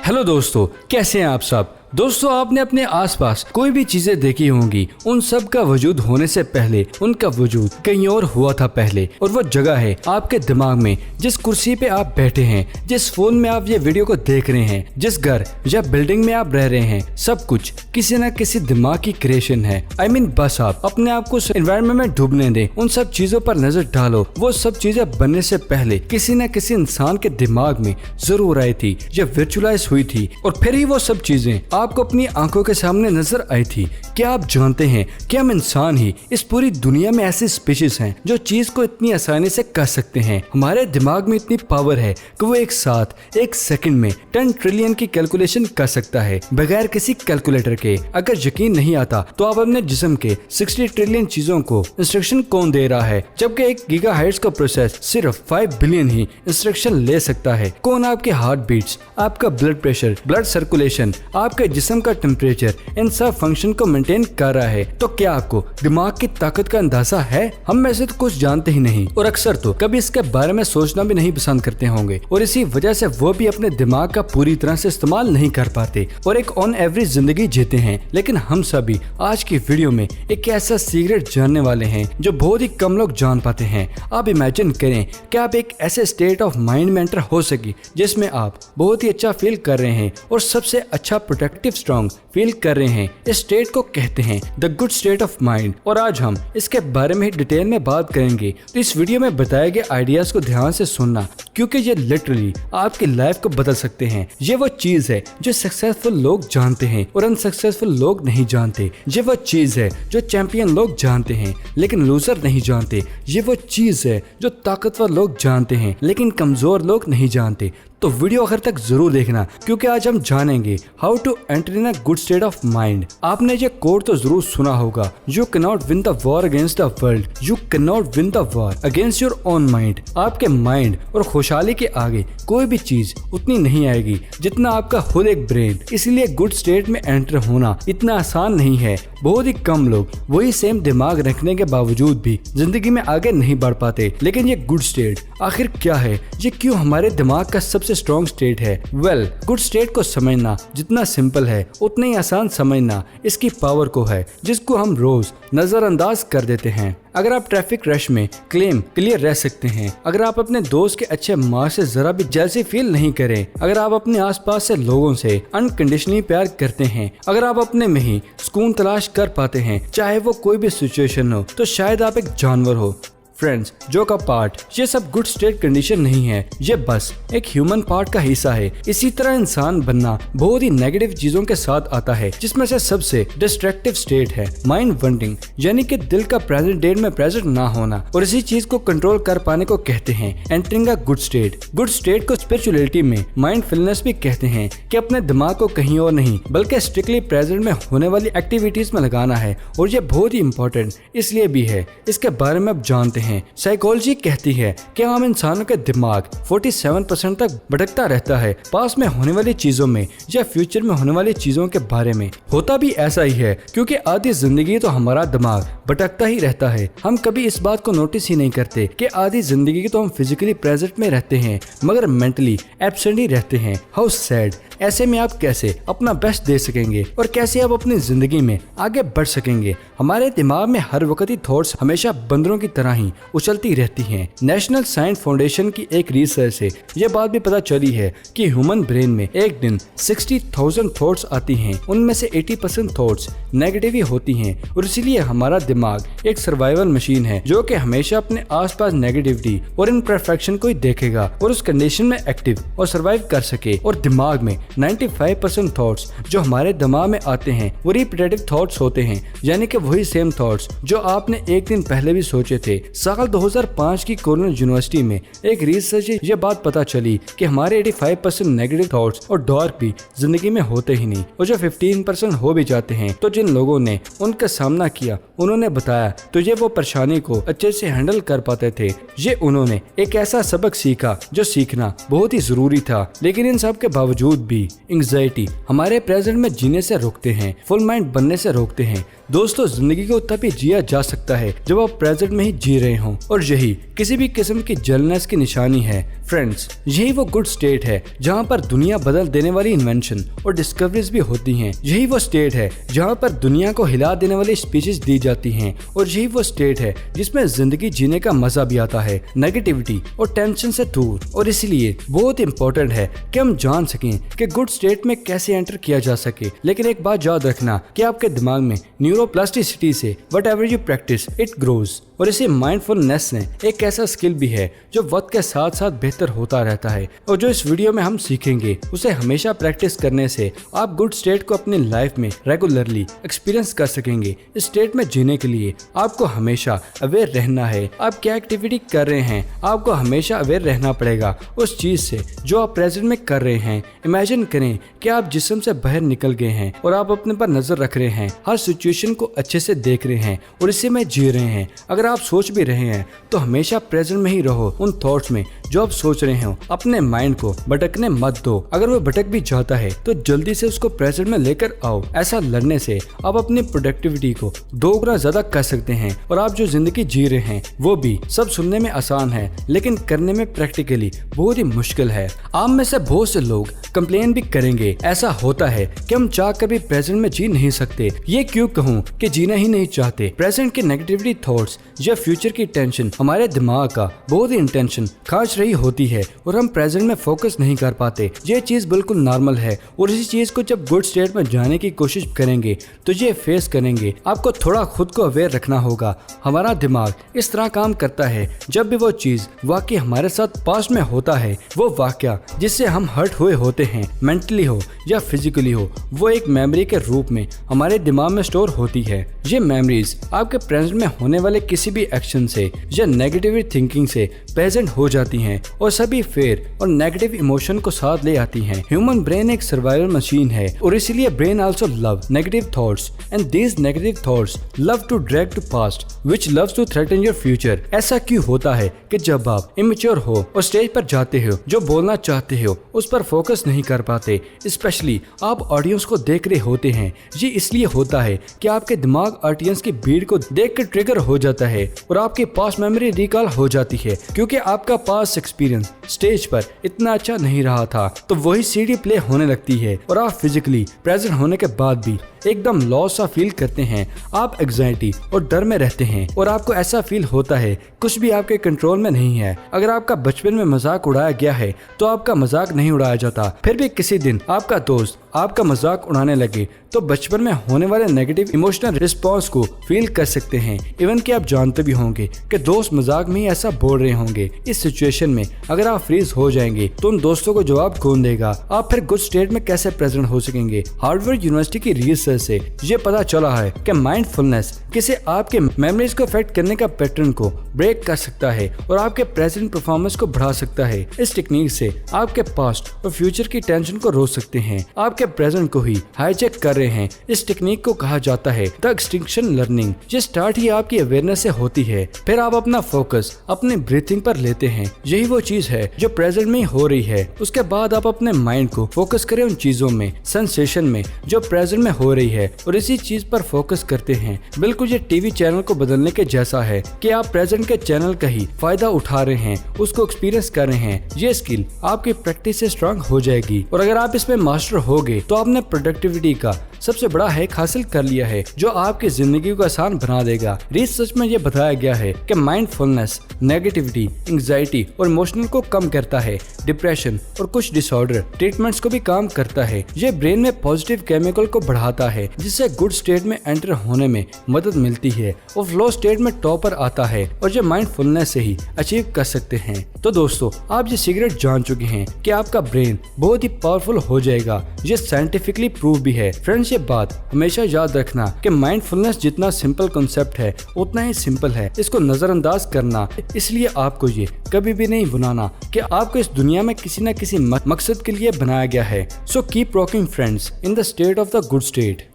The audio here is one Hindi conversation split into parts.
हेलो दोस्तों, कैसे हैं आप सब। दोस्तों, आपने अपने आसपास कोई भी चीजें देखी होंगी, उन सब का वजूद होने से पहले उनका वजूद कहीं और हुआ था पहले, और वो जगह है आपके दिमाग में। जिस कुर्सी पे आप बैठे हैं, जिस फोन में आप ये वीडियो को देख रहे हैं, जिस घर या बिल्डिंग में आप रह रहे हैं, सब कुछ किसी न किसी दिमाग की क्रिएशन है। I mean, बस आप अपने आप को एनवायरनमेंट में डूबने दें, उन सब चीजों पर नजर डालो। वो सब चीजें बनने से पहले किसी न किसी इंसान के दिमाग में जरूर आई थी, या वर्चुअलाइज हुई थी, और फिर ही वो सब चीजें आपको अपनी आंखों के सामने नजर आई थी। क्या आप जानते हैं कि हम इंसान ही इस पूरी दुनिया में ऐसी स्पीशीज हैं जो चीज को इतनी आसानी से कर सकते हैं। हमारे दिमाग में इतनी पावर है कि वो एक साथ एक सेकंड में 10 ट्रिलियन की कैलकुलेशन कर सकता है बगैर किसी कैलकुलेटर के। अगर यकीन नहीं आता तो आप अपने जिस्म के 60 ट्रिलियन चीजों को इंस्ट्रक्शन कौन दे रहा है, जबकि 1 गीगाहर्ट्ज का प्रोसेस सिर्फ 5 बिलियन ही इंस्ट्रक्शन ले सकता है। कौन आपके हार्ट बीट्स, आपका ब्लड प्रेशर, ब्लड सर्कुलेशन, आपके जिस्म का टेम्परेचर, इन सब फंक्शन को मेंटेन कर रहा है। तो क्या आपको दिमाग की ताकत का अंदाजा है? हम में से तो कुछ जानते ही नहीं, और अक्सर तो कभी इसके बारे में सोचना भी नहीं पसंद करते होंगे, और इसी वजह से वो भी अपने दिमाग का पूरी तरह से इस्तेमाल नहीं कर पाते और एक ऑन एवरेज जिंदगी जीते हैं। लेकिन हम सभी आज की वीडियो में एक ऐसा सीक्रेट जानने वाले हैं जो बहुत ही कम लोग जान पाते हैं। आप इमेजिन करें कि आप एक ऐसे स्टेट ऑफ माइंड में एंटर हो सके जिसमें आप बहुत ही अच्छा फील कर रहे हैं और सबसे अच्छा प्रोटेक्टिव स्ट्रॉन्ग फील कर रहे हैं। इस स्टेट को कहते हैं the good state of mind, और आज हम इसके बारे में डिटेल में बात करेंगे। तो इस वीडियो में बताए गए आइडियाज को ध्यान से सुनना, क्योंकि ये लिटरली आपकी लाइफ को बदल सकते हैं। ये वो चीज है जो सक्सेसफुल लोग जानते हैं और अनसक्सेसफुल लोग नहीं जानते। ये वो चीज है जो चैंपियन लोग जानते हैं लेकिन लूजर नहीं जानते। ये वो चीज है जो ताकतवर लोग जानते हैं लेकिन कमजोर लोग नहीं जानते। तो वीडियो आखिर तक जरूर देखना, क्योंकि आज हम जानेंगे how to enter in a good state of mind. आपने ये कोड तो जरूर सुना होगा, you can not win the war against the world, you can not win the war against your own mind. आपके माइंड और खुशहाली के आगे कोई भी चीज उतनी नहीं आएगी जितना आपका खुद एक ब्रेन। इसलिए गुड स्टेट में एंटर होना इतना आसान नहीं है। बहुत ही कम लोग वही सेम दिमाग रखने के बावजूद भी जिंदगी में आगे नहीं बढ़ पाते। लेकिन ये गुड स्टेट आखिर क्या है? ये क्यों हमारे दिमाग का सबसे स्ट्रॉन्ग स्टेट है? वेल, गुड स्टेट को समझना जितना सिंपल है उतना ही आसान समझना इसकी पावर को है, जिसको हम रोज नजरअंदाज कर देते हैं। अगर आप ट्रैफिक रश में क्लियर रह सकते हैं, अगर आप अपने दोस्त के अच्छे मार्क्स से जरा भी जेलसी फील नहीं करें, अगर आप अपने आसपास से लोगों से अनकंडीशनली प्यार करते हैं, अगर आप अपने में ही सुकून तलाश कर पाते हैं चाहे वो कोई भी सिचुएशन हो, तो शायद आप एक जानवर हो। फ्रेंड्स, जो का पार्ट, ये सब गुड स्टेट कंडीशन नहीं है, ये बस एक ह्यूमन पार्ट का हिस्सा है। इसी तरह इंसान बनना बहुत ही नेगेटिव चीजों के साथ आता है, जिसमें से सबसे डिस्ट्रैक्टिव स्टेट है माइंड वंडिंग, यानी कि दिल का प्रेजेंट डेट में प्रेजेंट ना होना। और इसी चीज को कंट्रोल कर पाने को कहते हैं entering a good state. Good state को स्पिरिचुअलिटी में माइंडफुलनेस भी कहते हैं, कि अपने दिमाग को कहीं और नहीं बल्कि स्ट्रिक्टली प्रेजेंट में होने वाली एक्टिविटीज में लगाना है। और ये बहुत ही इंपॉर्टेंट इसलिए भी है, इसके बारे में अब जानते हैं। साइकोलॉजी कहती है कि आम इंसानों का दिमाग 47% तक भटकता रहता है पास में होने वाली चीजों में या फ्यूचर में होने वाली चीजों के बारे में। होता भी ऐसा ही है, क्योंकि आधी जिंदगी तो हमारा दिमाग भटकता ही रहता है। हम कभी इस बात को नोटिस ही नहीं करते कि आधी जिंदगी तो हम फिजिकली प्रेजेंट में रहते हैं मगर मेंटली एब्सेंट ही रहते हैं। How sad. ऐसे में आप कैसे अपना बेस्ट दे सकेंगे और कैसे आप अपनी जिंदगी में आगे बढ़ सकेंगे? हमारे दिमाग में हर वक्त ही थॉट्स हमेशा बंदरों की तरह ही उछलती रहती हैं। नेशनल साइंस फाउंडेशन की एक रिसर्च से यह बात भी पता चली है कि ह्यूमन ब्रेन में एक दिन 60,000 थॉट्स आती हैं। उनमें से 80% थॉट्स नेगेटिव ही होती हैं, और इसीलिए हमारा दिमाग एक सर्वाइवल मशीन है जो कि हमेशा अपने आसपास नेगेटिविटी और इम्परफेक्शन को ही देखेगा और उस कंडीशन में एक्टिव और सर्वाइव कर सके। और दिमाग में 95% थॉट्स जो हमारे दिमाग में आते हैं वो रिपीटेटिव थॉट्स होते हैं, यानी कि वही सेम थॉट्स जो आपने एक दिन पहले भी सोचे थे। साल 2005 की कॉर्नेल यूनिवर्सिटी में एक रिसर्च से ये बात पता चली कि हमारे 85% नेगेटिव थॉट्स और डार्क भी जिंदगी में होते ही नहीं, और जो 15% हो भी जाते हैं तो जिन लोगों ने उनका सामना किया उन्होंने बताया तो ये वो परेशानी को अच्छे से हैंडल कर पाते थे। ये उन्होंने एक ऐसा सबक सीखा जो सीखना बहुत ही जरूरी था। लेकिन इन सब के बावजूद बी एंग्जाइटी हमारे प्रेजेंट में जीने से रोकते हैं, फुल माइंड बनने से रोकते हैं। दोस्तों, जिंदगी को तभी जिया जा सकता है जब आप प्रेजेंट में ही जी रहे हों, और यही किसी भी किस्म की जलनेस की निशानी है। फ्रेंड्स, यही वो गुड स्टेट है जहाँ पर दुनिया बदल देने वाली इन्वेंशन और डिस्कवरीज भी होती हैं। यही वो स्टेट है जहाँ पर दुनिया को हिला देने वाली स्पीचेस दी जाती हैं, और यही वो स्टेट है जिसमें जिंदगी जीने का मजा भी आता है, नेगेटिविटी और टेंशन से दूर। और इसलिए बहुत इंपॉर्टेंट है कि हम जान सकें कि गुड स्टेट में कैसे एंटर किया जा सके। लेकिन एक बात याद रखना कि आपके दिमाग में न्यूरोप्लास्टिसिटी से what ever you practice it grows. और इसी माइंडफुलनेस ने एक ऐसा स्किल भी है जो वक्त के साथ साथ बेहतर होता रहता है, और जो इस वीडियो में हम सीखेंगे उसे हमेशा प्रैक्टिस करने से आप गुड स्टेट को अपनी लाइफ में रेगुलरली एक्सपीरियंस कर सकेंगे। इस स्टेट में जीने के लिए आपको हमेशा अवेयर रहना है। आप क्या एक्टिविटी कर रहे हैं, आपको हमेशा अवेयर रहना पड़ेगा उस चीज से जो आप प्रेजेंट में कर रहे हैं। इमेजिन करें कि आप जिस्म से बाहर निकल गए हैं और आप अपने पर नजर रख रहे हैं, हर सिचुएशन को अच्छे से देख रहे हैं और इसी में जी रहे हैं। अगर आप सोच भी रहे हैं तो हमेशा प्रेजेंट में ही रहो, उन थॉट्स में जो आप सोच रहे हो। अपने माइंड को भटकने मत दो। अगर वो भटक भी जाता है तो जल्दी से उसको प्रेजेंट में लेकर आओ। ऐसा लड़ने से आप अपनी प्रोडक्टिविटी को 2 गुना ज्यादा कर सकते हैं, और आप जो जिंदगी जी रहे हैं वो भी सब सुनने में आसान है लेकिन करने में प्रैक्टिकली बहुत ही मुश्किल है। आप में से बहुत से लोग कंप्लेन भी करेंगे, ऐसा होता है कि हम चाह कर भी प्रेजेंट में जी नहीं सकते। ये क्यों कहूँ कि जीना ही नहीं चाहते। प्रेजेंट के नेगेटिविटी थॉट्स या फ्यूचर की टेंशन हमारे दिमाग का बहुत ही इंटेंशन खर्च रही होती है और हम प्रेजेंट में फोकस नहीं कर पाते। ये चीज बिल्कुल नॉर्मल है, और इसी चीज को जब गुड स्टेट में जाने की कोशिश करेंगे तो ये फेस करेंगे। आपको थोड़ा खुद को अवेयर रखना होगा। हमारा दिमाग इस तरह काम करता है, जब भी वो चीज वाकई हमारे साथ पास्ट में होता है, वो वाकया जिससे हम हर्ट हुए होते हैं, मेंटली हो या फिजिकली हो, वो एक मेमोरी के रूप में हमारे दिमाग में स्टोर होती है। ये मेमोरीज आपके प्रेजेंट में होने वाले किसी भी एक्शन से या नेगेटिव थिंकिंग से प्रेजेंट हो जाती हैं और सभी फेयर और नेगेटिव इमोशन को साथ ले आती हैं। ह्यूमन ब्रेन एक सर्वाइवल मशीन है, और इसलिए brain also love negative thoughts, and these negative thoughts love to drag to past which loves to threaten your future. ऐसा क्यों होता है कि जब आप इमेच्योर हो और स्टेज पर जाते हो, जो बोलना चाहते हो उस पर फोकस नहीं कर पाते, स्पेशली आप ऑडियंस को देख रहे होते हैं। ये इसलिए होता है कि आपके दिमाग ऑडियंस की भीड़ को देख कर ट्रिगर हो जाता है और आपकी पास्ट मेमोरी रिकॉल हो जाती है, क्योंकि आपका पास्ट एक्सपीरियंस स्टेज पर इतना अच्छा नहीं रहा था। तो वही सीडी प्ले होने लगती है और आप फिजिकली प्रेजेंट होने के बाद भी एकदम लॉस सा फील करते हैं। आप एंग्जाइटी और डर में रहते हैं और आपको ऐसा फील होता है कुछ भी आपके कंट्रोल में नहीं है। अगर आपका बचपन में मजाक उड़ाया गया है तो आपका मजाक नहीं उड़ाया जाता। फिर भी किसी दिन आपका दोस्त आपका मजाक उड़ाने लगे तो बचपन में होने वाले नेगेटिव इमोशनल रिस्पॉन्स को फील कर सकते हैं। इवन कि आप जानते भी होंगे कि दोस्त मजाक में ही ऐसा बोल रहे होंगे। इस सिचुएशन में अगर आप फ्रीज हो जाएंगे तो उन दोस्तों को जवाब कौन देगा? आप फिर गुड स्टेट में कैसे प्रेजेंट हो सकेंगे? हार्वर्ड यूनिवर्सिटी की रिसर्च से ये पता चला है कि माइंडफुलनेस किसी आपके मेमोरीज को अफेक्ट करने का पैटर्न को ब्रेक कर सकता है और आपके प्रेजेंट परफॉर्मेंस को बढ़ा सकता है। इस टेक्निक से आपके पास्ट और फ्यूचर की टेंशन को रोक सकते हैं, आपके प्रेजेंट को ही हाईजैक कर रहे हैं। इस टेक्निक को कहा जाता है द एक्सटिंक्शन लर्निंग। ये स्टार्ट ही आपकी अवेयरनेस से होती है, फिर आप अपना फोकस अपने ब्रीथिंग पर लेते हैं। यही वो चीज है जो प्रेजेंट में हो रही है। उसके बाद आप अपने माइंड को फोकस करें उन चीजों में, सेंसेशन में जो प्रेजेंट में हो रही है और इसी चीज पर फोकस करते हैं। बिल्कुल ये टीवी चैनल को बदलने के जैसा है कि आप प्रेजेंट के चैनल का ही फायदा उठा रहे हैं, उसको एक्सपीरियंस कर रहे हैं। ये स्किल आपकी प्रैक्टिस से स्ट्रांग हो जाएगी और अगर आप इसमें मास्टर हो गए तो आपने प्रोडक्टिविटी का सबसे बड़ा हैक हासिल कर लिया है जो आपकी जिंदगी को आसान बना देगा। रिसर्च में यह बताया गया है कि माइंडफुलनेस नेगेटिविटी, एंग्जाइटी और इमोशनल को कम करता है, डिप्रेशन और कुछ डिसऑर्डर ट्रीटमेंट्स को भी काम करता है। ये ब्रेन में पॉजिटिव केमिकल को बढ़ाता है जिससे गुड स्टेट में एंटर होने में मदद मिलती है और फ्लो स्टेट में टॉपर आता है और ये माइंडफुलनेस से ही अचीव कर सकते हैं। तो दोस्तों, आप ये सीक्रेट जान चुके हैं कि आपका ब्रेन बहुत ही पावरफुल हो जाएगा। ये साइंटिफिकली प्रूव भी है। फ्रेंड्स, ये बात हमेशा याद रखना कि माइंडफुलनेस जितना सिंपल कॉन्सेप्ट है उतना ही सिंपल है इसको नजरअंदाज करना। इसलिए आपको ये कभी भी नहीं भुलाना कि आपको इस दुनिया में किसी न किसी मकसद के लिए बनाया गया है। So keep rocking friends in the state of the good state.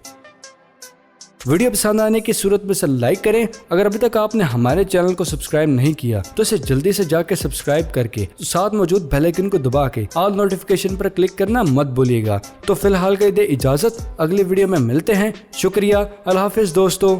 Video पसंद आने की सूरत में इसे लाइक करें। अगर अभी तक आपने हमारे चैनल को सब्सक्राइब नहीं किया तो इसे जल्दी से जाके सब्सक्राइब करके साथ मौजूद बेल आइकन को दबा के ऑल नोटिफिकेशन पर क्लिक करना मत भूलिएगा। तो फिलहाल के दे इजाजत, अगली वीडियो में मिलते हैं। शुक्रिया, अल्लाह हाफिज दोस्तों।